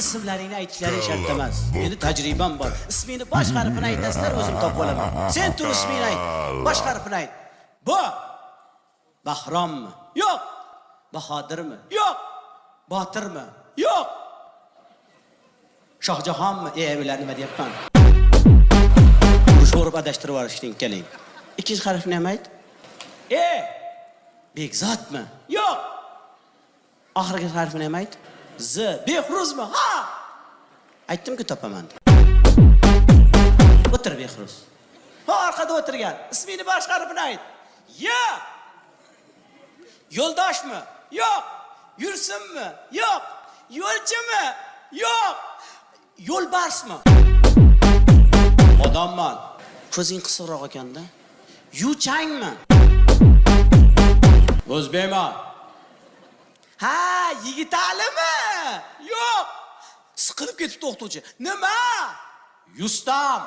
ismlaringni aytishlaring shart emas. Meni tajribam bor. Ismingni bosh harfini aytasizlar, o'zim topib olaman. Sen tur ismingni ayt. Bosh harfini ayt. Bu Bahrommi? Yo'q. Bahodirmi? Yo'q. Botirmi? Yo'q. Shohjahonmi? Ular nima deyapman? Bu sho'rib adashtirib yuborishning keling. Ikkinchi harfni ham ayt. Bekzodmi? Yo'q. Oxirgi harfini ham ayt. Z. Behruzmi? Ha! Aytdim-ku topaman. O'tir Behruz. Ha, orqada o'tirgan. Ismingni bosh harfini ayt. Ya! Yo'ldoshmi? Yo'q. Yursinmi? Yo'q. Yo'lchimi? Yo'q. Yo'lbarsmi? Odamman. Ko'zing qisiqroq ekanda. Yuchangmi? O'zbekman. Ha, Yigitalimi? Yo'q. Siqilib ketibdi o'qituvchi. Nima? Yustam.